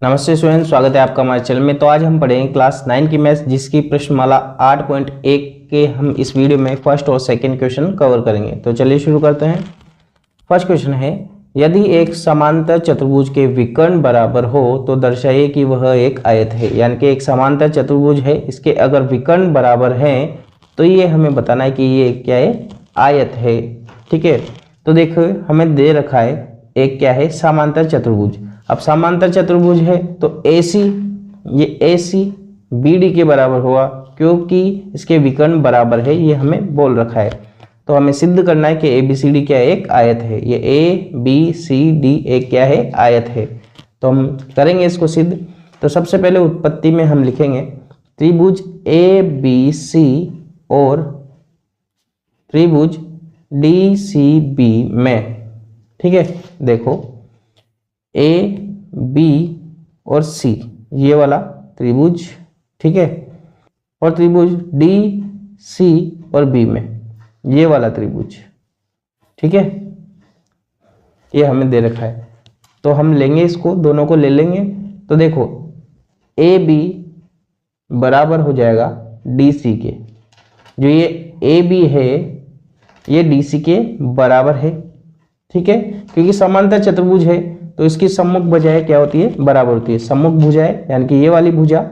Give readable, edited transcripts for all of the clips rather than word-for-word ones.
नमस्ते स्टूडेंट, स्वागत है आपका हमारे चैनल में। तो आज हम पढ़ेंगे क्लास 9 की मैथ्स, जिसकी प्रश्नमाला 8.1 के हम इस वीडियो में फर्स्ट और सेकंड क्वेश्चन कवर करेंगे। तो चलिए शुरू करते हैं। फर्स्ट क्वेश्चन है, यदि एक समांतर चतुर्भुज के विकर्ण बराबर हो तो दर्शाइए कि वह एक आयत है। यानी कि एक समांतर चतुर्भुज है, इसके अगर विकर्ण बराबर हैं तो ये हमें बताना है कि ये क्या है, आयत है। ठीक है, तो देखो हमें दे रखा है एक क्या है, समांतर चतुर्भुज। अब समांतर चतुर्भुज है तो AC, ये AC BD के बराबर होगा क्योंकि इसके विकर्ण बराबर है, ये हमें बोल रखा है। तो हमें सिद्ध करना है कि ABCD क्या है, एक आयत है। ये ABCD एक क्या है, आयत है। तो हम करेंगे इसको सिद्ध। तो सबसे पहले उत्पत्ति में हम लिखेंगे त्रिभुज ABC और त्रिभुज DCB में। ठीक है, देखो A, B और C ये वाला त्रिभुज, ठीक है, और त्रिभुज D, C और B में ये वाला त्रिभुज। ठीक है, ये हमें दे रखा है तो हम लेंगे इसको, दोनों को ले लेंगे। तो देखो AB बराबर हो जाएगा DC के। जो ये AB है ये DC के बराबर है। ठीक है, क्योंकि समांतर चतुर्भुज है तो इसकी सम्मुख भुजाएं क्या होती है, बराबर होती है। सम्मुख भुजाएं यानी कि ये वाली भुजा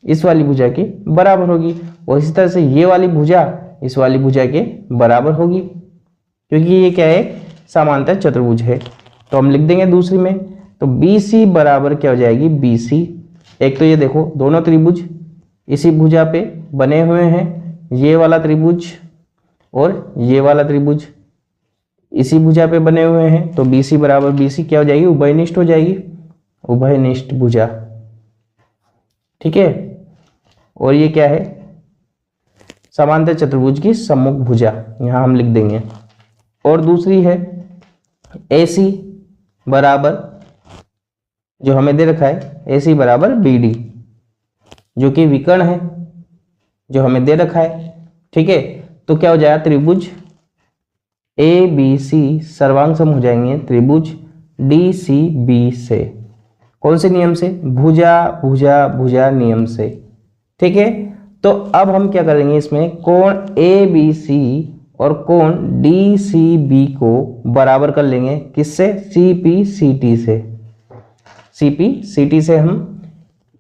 इस वाली भुजा के बराबर होगी, और इसी तरह से ये वाली भुजा इस वाली भुजा के बराबर होगी, क्योंकि ये क्या है, समांतर चतुर्भुज है। तो हम लिख देंगे दूसरी में। तो BC बराबर क्या हो जाएगी, BC। एक तो ये देखो दोनों त्रिभुज इसी भुजा पे बने हुए हैं, ये वाला त्रिभुज और ये वाला त्रिभुज इसी भुजा पे बने हुए हैं। तो BC बराबर BC क्या हो जाएगी, उभयनिष्ठ हो जाएगी, उभयनिष्ठ भुजा। ठीक है, और ये क्या है, समांतर चतुर्भुज की सम्मुख भुजा, यहां हम लिख देंगे। और दूसरी है AC बराबर, जो हमें दे रखा है AC बराबर BD, जो कि विकर्ण है, जो हमें दे रखा है। ठीक है, तो क्या हो जाएगा, त्रिभुज ABC सर्वांग सम हो जाएंगे त्रिभुज DCB से। कौन से नियम से, भुजा भुजा भुजा नियम से। ठीक है, तो अब हम क्या करेंगे, इसमें कोण ABC और कोण DCB को बराबर कर लेंगे। किससे, CPCT से। CPCT से हम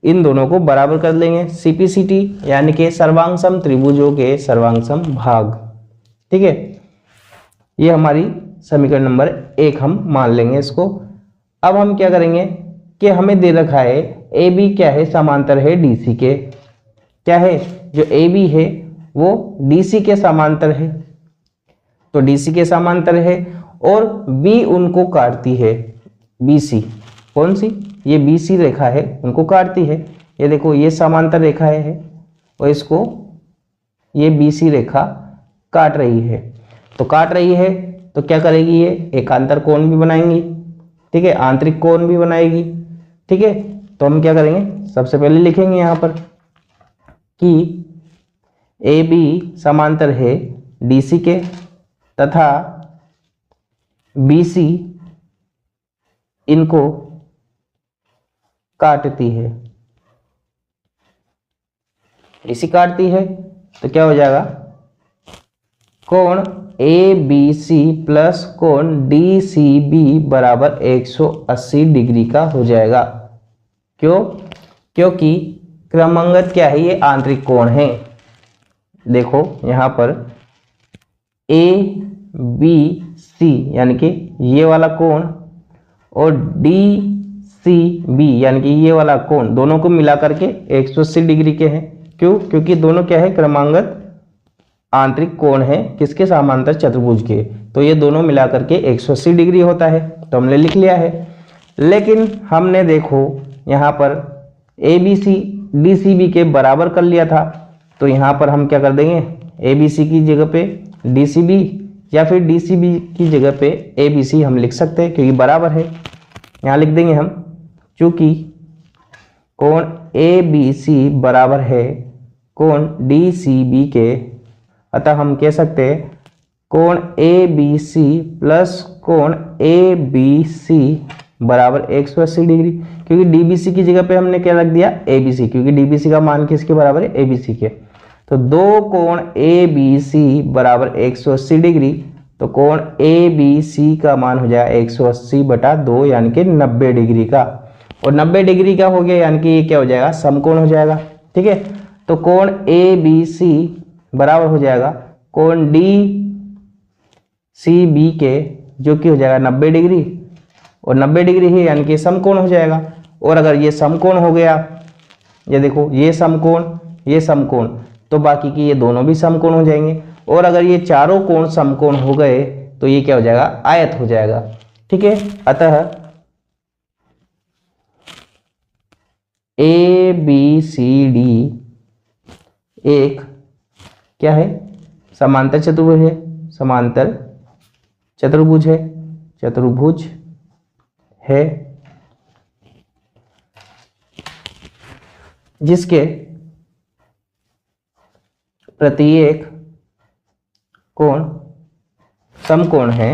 इन दोनों को बराबर कर लेंगे। CPCT यानी कि सर्वांग सम त्रिभुजों के सर्वांग सम भाग। ठीक है, ये हमारी समीकरण नंबर 1 हम मान लेंगे इसको। अब हम क्या करेंगे कि हमें दे रखा है AB क्या है, समांतर है DC के। क्या है, जो AB है वो DC के समांतर है, तो DC के समांतर है, और B उनको काटती है, BC। कौन सी, ये BC रेखा है, उनको काटती है। ये देखो ये समांतर रेखा है और इसको ये BC रेखा काट रही है। तो काट रही है तो क्या करेगी, ये एकांतर कोण भी बनाएंगी। ठीक है, आंतरिक कोण भी बनाएगी। ठीक है, तो हम क्या करेंगे, सबसे पहले लिखेंगे यहां पर कि AB समांतर है DC के तथा BC इनको काटती है। DC काटती है तो क्या हो जाएगा, कोण ABC प्लस कोण DCB बराबर 180 डिग्री का हो जाएगा। क्यों, क्योंकि क्रमांगत क्या है, ये आंतरिक कोण है। देखो यहां पर ABC यानी कि ये वाला कोण और DCB यानी कि ये वाला कोण, दोनों को मिला करके 180 डिग्री के हैं। क्यों, क्योंकि दोनों क्या है, क्रमांगत आंतरिक कोण है, किसके, समांतर चतुर्भुज के। तो ये दोनों मिलाकर के 180 डिग्री होता है, तो हमने लिख लिया है। लेकिन हमने देखो यहाँ पर ABC DCB के बराबर कर लिया था, तो यहाँ पर हम क्या कर देंगे, ABC की जगह पे DCB या फिर DCB की जगह पे ABC हम लिख सकते हैं, क्योंकि बराबर है। यहाँ लिख देंगे हम, चूंकि कोण ABC बराबर है कोण DCB के, अतः हम कह सकते हैं कोण ABC प्लस कोण ABC बराबर 180 डिग्री, क्योंकि डीबीसी की जगह पे हमने क्या रख दिया, एबीसी, क्योंकि डीबीसी का मान किसके बराबर है, एबीसी के। तो दो कोण एबीसी बराबर 180 डिग्री, तो कोण एबीसी का मान हो जाएगा 180/2 यानी कि 90 डिग्री का, और 90 डिग्री का हो गया यानी कि ये क्या हो जाएगा, समकोण हो जाएगा। ठीक है, तो कोण एबीसी बराबर हो जाएगा कोण डीसीबी के, जो कि हो जाएगा 90 डिग्री, और 90 डिग्री है यानी कि समकोण हो जाएगा। और अगर ये समकोण हो गया, ये देखो ये समकोण, तो बाकी की ये दोनों भी समकोण हो जाएंगे। और अगर ये चारों कोण समकोण हो गए तो ये क्या हो जाएगा, आयत हो जाएगा। ठीक है, अतः ए बी सी डी एक क्या है, समांतर चतुर्भुज है, जिसके प्रत्येक कोण समकोण है,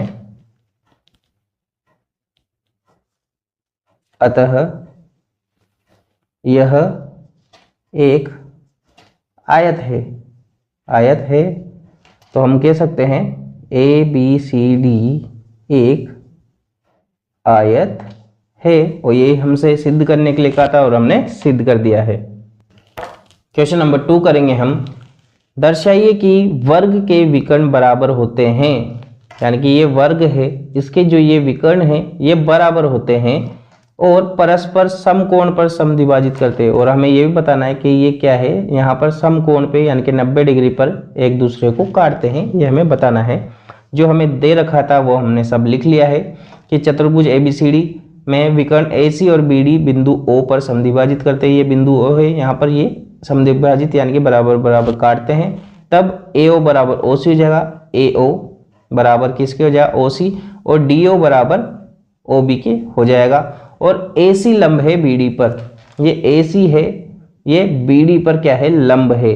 अतः यह एक आयत है। तो हम कह सकते हैं ए बी सी डी एक आयत है, और ये हमसे सिद्ध करने के लिए कहा था और हमने सिद्ध कर दिया है। क्वेश्चन नंबर 2 करेंगे हम। दर्शाइए कि वर्ग के विकर्ण बराबर होते हैं, यानी कि ये वर्ग है, इसके जो ये विकर्ण हैं ये बराबर होते हैं और परस्पर समकोण पर समद्विभाजित करते हैं। और हमें ये भी बताना है कि ये क्या है, यहाँ पर समकोण पे यानी कि 90 डिग्री पर एक दूसरे को काटते हैं, ये हमें बताना है। जो हमें दे रखा था वो हमने सब लिख लिया है कि चतुर्भुज एबीसीडी में विकर्ण एसी और बीडी बिंदु ओ पर समद्विभाजित करते हैं। ये बिंदु ओ है, यहाँ पर ये समद्विभाजित यानी कि बराबर बराबर काटते हैं, तब एओ बराबर ओसी हो जाएगा, एओ बराबर किसके हो जाएगा, ओसी, और डीओ बराबर ओबी के हो जाएगा। और एसी लंब है बीडी पर, ये एसी है, ये बीडी पर क्या है, लंब है।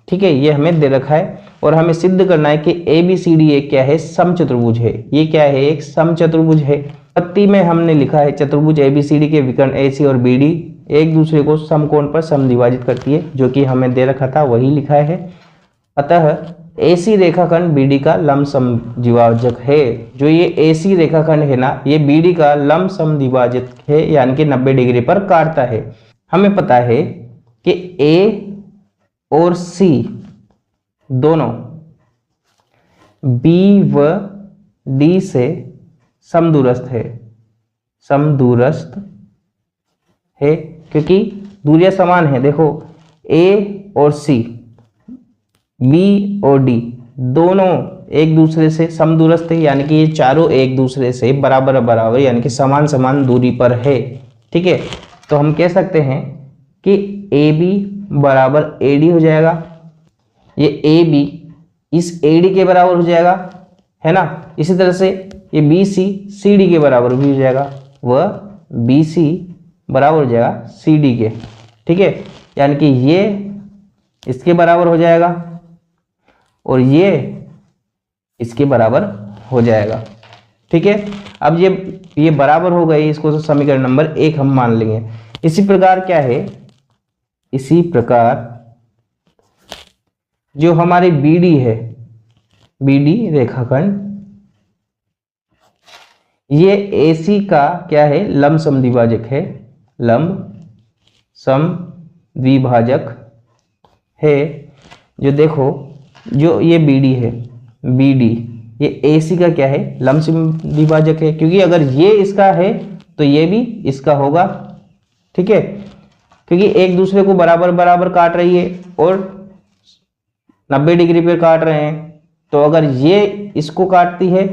ठीक है, ये हमें दे रखा है और हमें सिद्ध करना है कि एबीसीडी एक क्या है, समचतुर्भुज है। ये क्या है, एक समचतुर्भुज है। पत्ती में हमने लिखा है चतुर्भुज एबीसीडी के विकर्ण एसी और बीडी एक दूसरे को समकोण पर समद्विभाजित करती है, जो कि हमें दे रखा था वही लिखा है। अतः एसी रेखाखंड बीडी का लंब समद्विभाजक है। जो ये एसी रेखाखंड है ना, ये बीडी का लंब समद्विभाजक है, यानी कि 90 डिग्री पर काटता है। हमें पता है कि ए और सी दोनों बी व डी से समदूरस्थ है, क्योंकि दूरियां समान है। देखो ए और सी, बी और डी दोनों एक दूसरे से समदूरस्थ है, यानी कि ये चारों एक दूसरे से बराबर बराबर यानी कि समान समान दूरी पर है। ठीक है, तो हम कह सकते हैं कि ए बी बराबर ए डी हो जाएगा, ये ए बी इस ए डी के बराबर हो जाएगा, है ना। इसी तरह से ये बी सी सी डी के बराबर भी हो जाएगा, वह बी सी बराबर हो जाएगा सी डी के। ठीक है, यानी कि ये इसके बराबर हो जाएगा और ये इसके बराबर हो जाएगा। ठीक है, अब ये बराबर हो गई, इसको समीकरण नंबर 1 हम मान लेंगे। इसी प्रकार क्या है, इसी प्रकार जो हमारी बीडी है, बीडी रेखाखंड, ये एसी का क्या है, लंब समद्विभाजक है, लंब समद्विभाजक है। जो देखो, जो ये बीडी है, बीडी ये एसी का क्या है, लंब समद्विभाजक है, क्योंकि अगर ये इसका है तो ये भी इसका होगा। ठीक है, क्योंकि एक दूसरे को बराबर बराबर काट रही है और 90 डिग्री पे काट रहे हैं, तो अगर ये इसको काटती है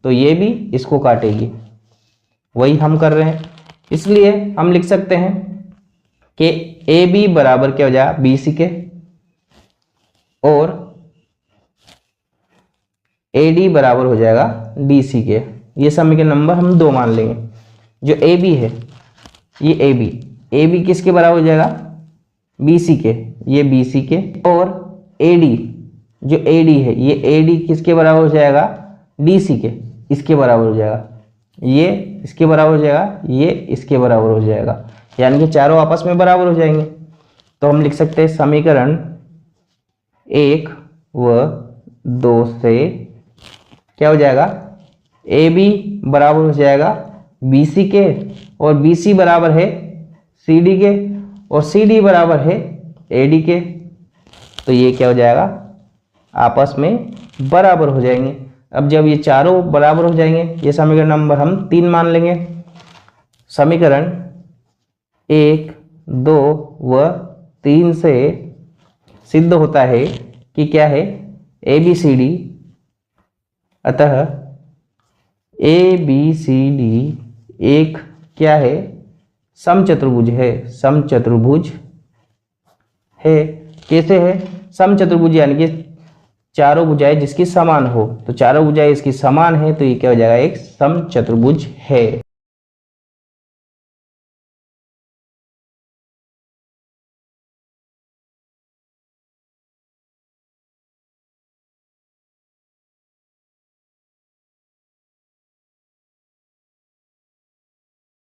तो ये भी इसको काटेगी, वही हम कर रहे हैं। इसलिए हम लिख सकते हैं कि ए बी बराबर क्या हो जाएगा, बी सी के, और ए डी बराबर हो जाएगा डी सी के। ये समीकरण नंबर हम 2 मान लेंगे। जो ए बी है, ये ए बी किसके बराबर हो जाएगा, बी सी के, ये बी सी के, और ए डी जो ए डी है, ये ए डी किसके बराबर हो जाएगा, डी सी के, इसके बराबर हो जाएगा। ये इसके बराबर हो जाएगा, ये इसके बराबर हो जाएगा, यानी कि चारों आपस में बराबर हो जाएंगे। तो हम लिख सकते हैं समीकरण 1 व 2 से क्या हो जाएगा, ए बी बराबर हो जाएगा बी सी के, और बी सी बराबर है सी डी के, और सी डी बराबर है ए डी के। तो ये क्या हो जाएगा, आपस में बराबर हो जाएंगे। अब जब ये चारों बराबर हो जाएंगे, ये समीकरण नंबर हम 3 मान लेंगे। समीकरण 1, 2 व 3 से सिद्ध होता है कि क्या है, ए बी सी डी, अतः ए बी सी डी एक क्या है, समचतुर्भुज है, समचतुर्भुज है। कैसे है, समचतुर्भुज यानी कि चारों भुजाएं जिसकी समान हो, तो चारों भुजाएं इसकी समान है, तो ये क्या हो जाएगा, एक समचतुर्भुज है।